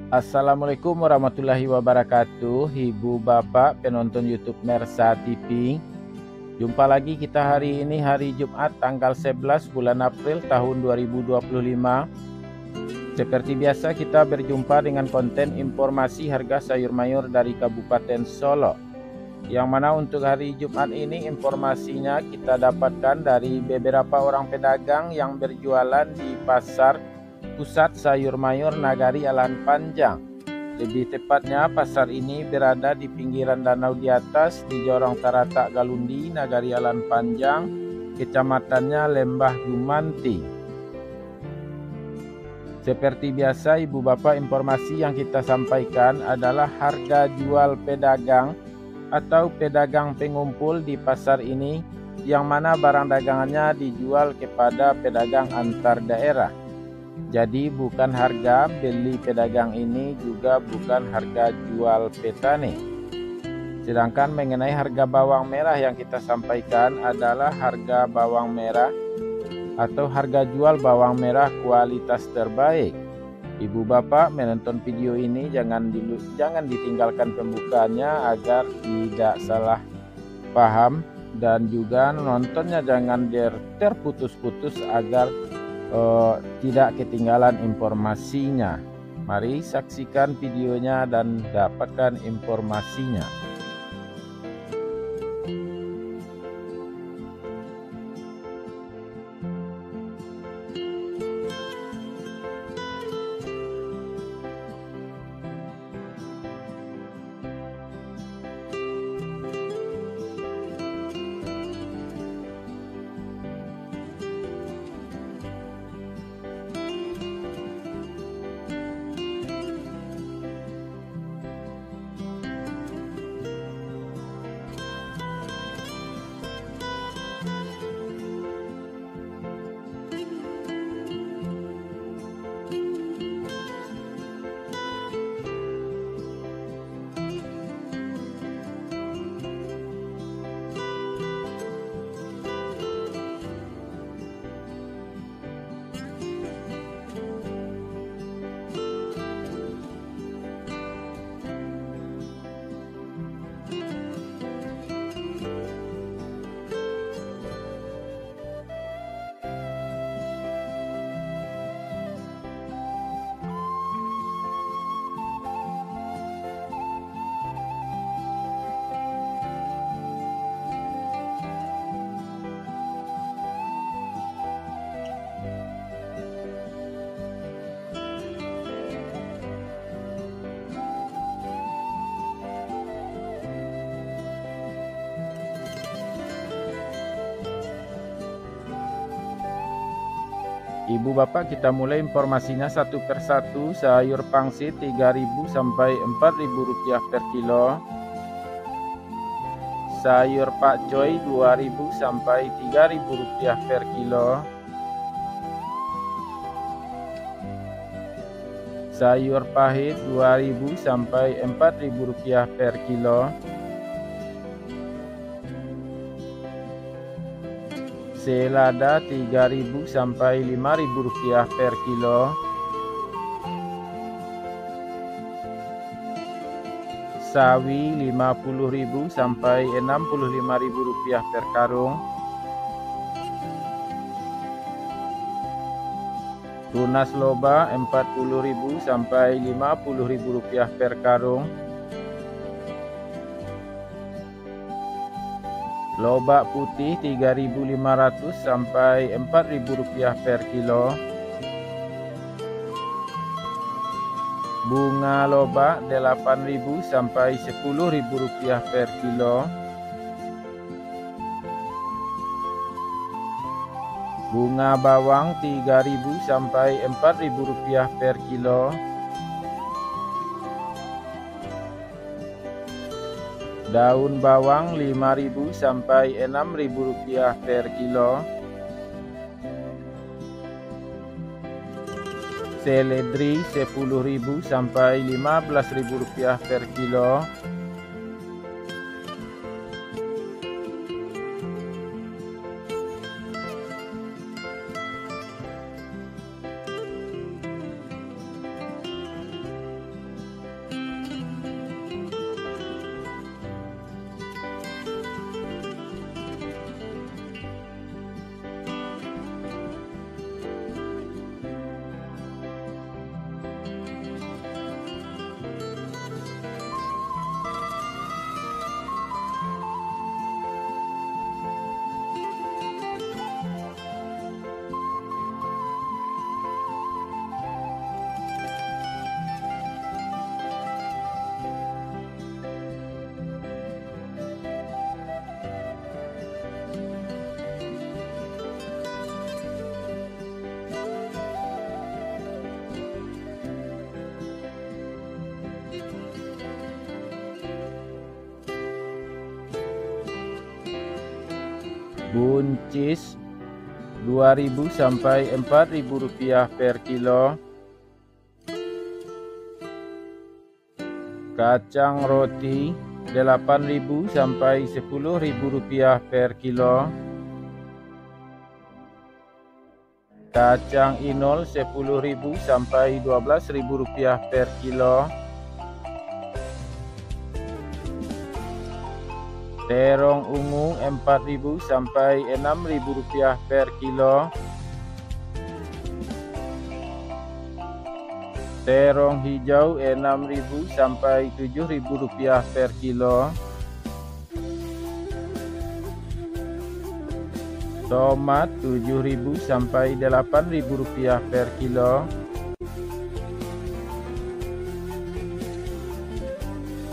Assalamualaikum warahmatullahi wabarakatuh, Ibu Bapak penonton YouTube Mersa TV. Jumpa lagi kita hari ini, hari Jumat tanggal 11 bulan April tahun 2025. Seperti biasa kita berjumpa dengan konten informasi harga sayur mayur dari Kabupaten Solo. Yang mana untuk hari Jumat ini informasinya kita dapatkan dari beberapa orang pedagang yang berjualan di pasar pusat sayur mayur Nagari Alan Panjang. Lebih tepatnya pasar ini berada di pinggiran danau di atas di Jorong Taratak Galundi, Nagari Alan Panjang, kecamatannya Lembah Gumanti. Seperti biasa Ibu Bapak, informasi yang kita sampaikan adalah harga jual pedagang atau pedagang pengumpul di pasar ini, yang mana barang dagangannya dijual kepada pedagang antar daerah. Jadi bukan harga beli pedagang ini, juga bukan harga jual petani. Sedangkan mengenai harga bawang merah yang kita sampaikan adalah harga bawang merah atau harga jual bawang merah kualitas terbaik. Ibu Bapak menonton video ini jangan ditinggalkan pembukaannya agar tidak salah paham, dan juga nontonnya jangan terputus-putus agar tidak ketinggalan informasinya. Mari saksikan videonya dan dapatkan informasinya. Ibu Bapak, kita mulai informasinya satu persatu. Sayur pangsit 3.000 sampai 4.000 rupiah per kilo. Sayur pakcoy 2.000 sampai 3.000 rupiah per kilo. Sayur pahit 2.000 sampai 4.000 rupiah per kilo. Selada 3.000 sampai 5.000 rupiah per kilo. Sawi 50.000 sampai 65.000 rupiah per karung. Tunas loba 40.000 sampai 50.000 rupiah per karung. Lobak putih 3.500 sampai 4.000 rupiah per kilo. Bunga lobak 8.000 sampai 10.000 rupiah per kilo. Bunga bawang 3.000 sampai 4.000 rupiah per kilo. Daun bawang 5.000 sampai 6.000 rupiah per kilo. Seledri 10.000 sampai 15.000 rupiah per kilo. buncis Rp2.000 sampai Rp4.000 per kilo. Kacang roti Rp8.000 sampai Rp10.000 per kilo. Kacang inol Rp10.000 sampai Rp12.000 per kilo. Terong ungu Rp4.000 sampai Rp6.000 per kilo. Terong hijau Rp6.000 sampai Rp7.000 per kilo. Tomat Rp7.000 sampai Rp8.000 per kilo.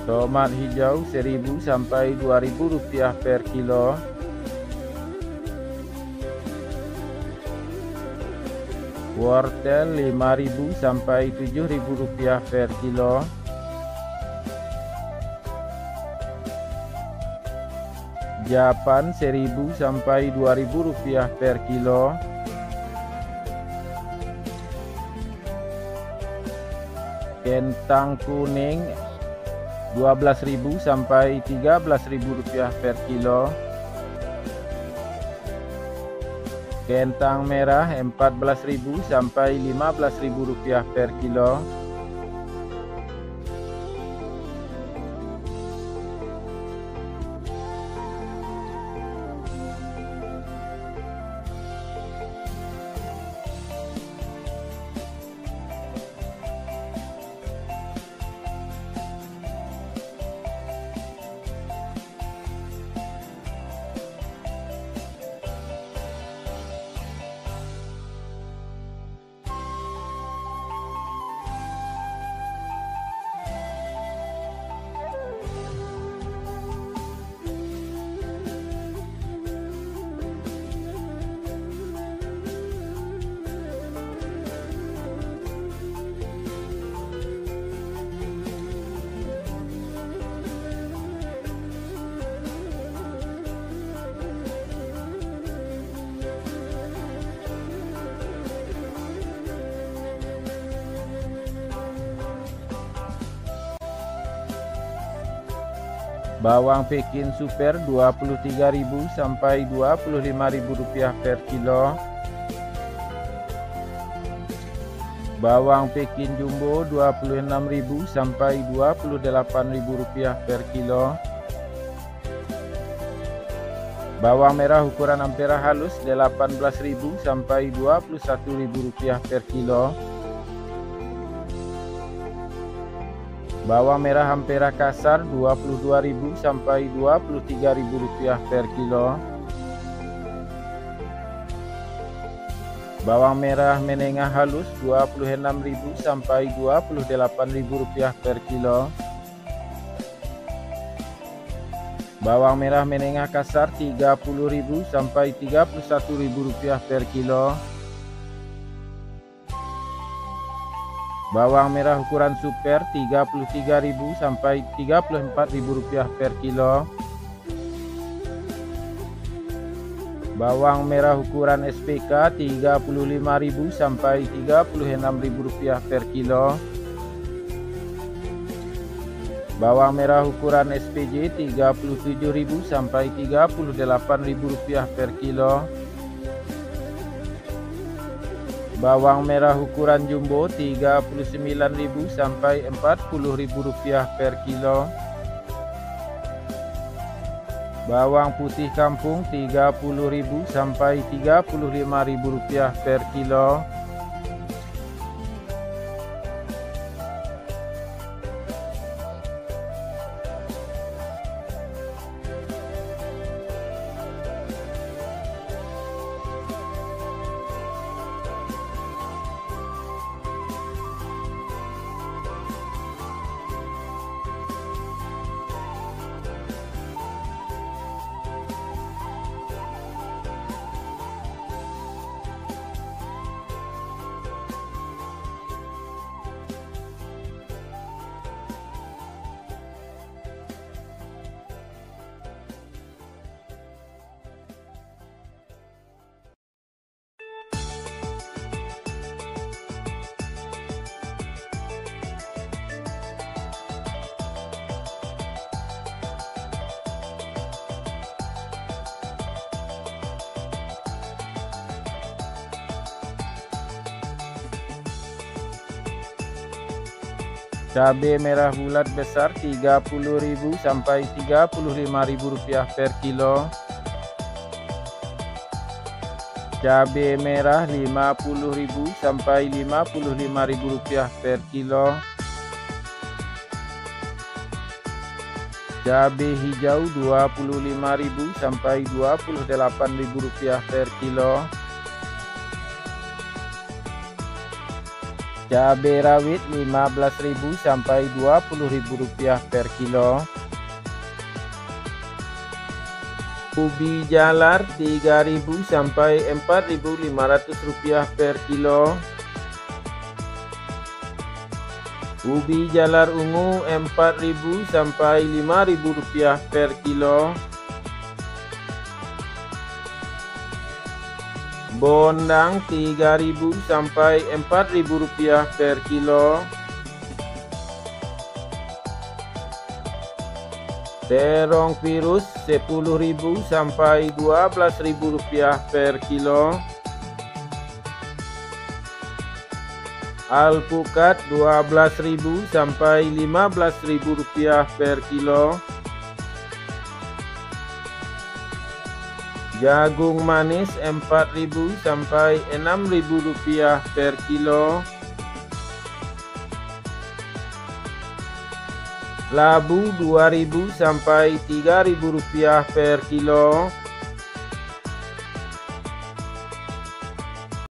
Tomat hijau Rp1.000 sampai Rp2.000 per kilo. Wortel Rp5.000 sampai Rp7.000 per kilo. Japan Rp1.000 sampai Rp2.000 per kilo. Kentang kuning Rp12.000 sampai Rp13.000 per kilo. Kentang merah Rp14.000 sampai Rp15.000 per kilo. Bawang Pekin super Rp23.000 sampai Rp25.000 per kilo. Bawang Pekin jumbo Rp26.000 sampai Rp28.000 per kilo. Bawang merah ukuran ampera halus Rp18.000 sampai Rp21.000 per kilo. Bawang merah ampera kasar Rp22.000 sampai Rp23.000 per kilo. Bawang merah menengah halus Rp26.000 sampai Rp28.000 per kilo. Bawang merah menengah kasar Rp30.000 sampai Rp31.000 per kilo. Bawang merah ukuran super Rp33.000 sampai Rp34.000 per kilo. Bawang merah ukuran SPK Rp35.000 sampai Rp36.000 per kilo. Bawang merah ukuran SPJ Rp37.000 sampai Rp38.000 per kilo. Bawang merah ukuran jumbo Rp39.000 sampai Rp40.000 per kilo. Bawang putih kampung Rp30.000 sampai Rp35.000 per kilo. Cabai merah bulat besar Rp30.000 sampai Rp35.000 per kilo. Cabai merah Rp50.000 sampai Rp55.000 per kilo. Cabai hijau Rp25.000 sampai Rp28.000 per kilo. Cabai rawit Rp15.000 sampai Rp20.000 per kilo. Ubi jalar Rp3.000 sampai Rp4.500 per kilo. Ubi jalar ungu Rp4.000 sampai Rp5.000 per kilo. Bondang Rp3.000 sampai Rp4.000 per kilo. Terong virus Rp10.000 sampai Rp12.000 per kilo. Alpukat Rp12.000 sampai Rp15.000 per kilo. Jagung manis Rp4.000 sampai Rp6.000 per kilo. Labu Rp2.000 sampai Rp3.000 per kilo.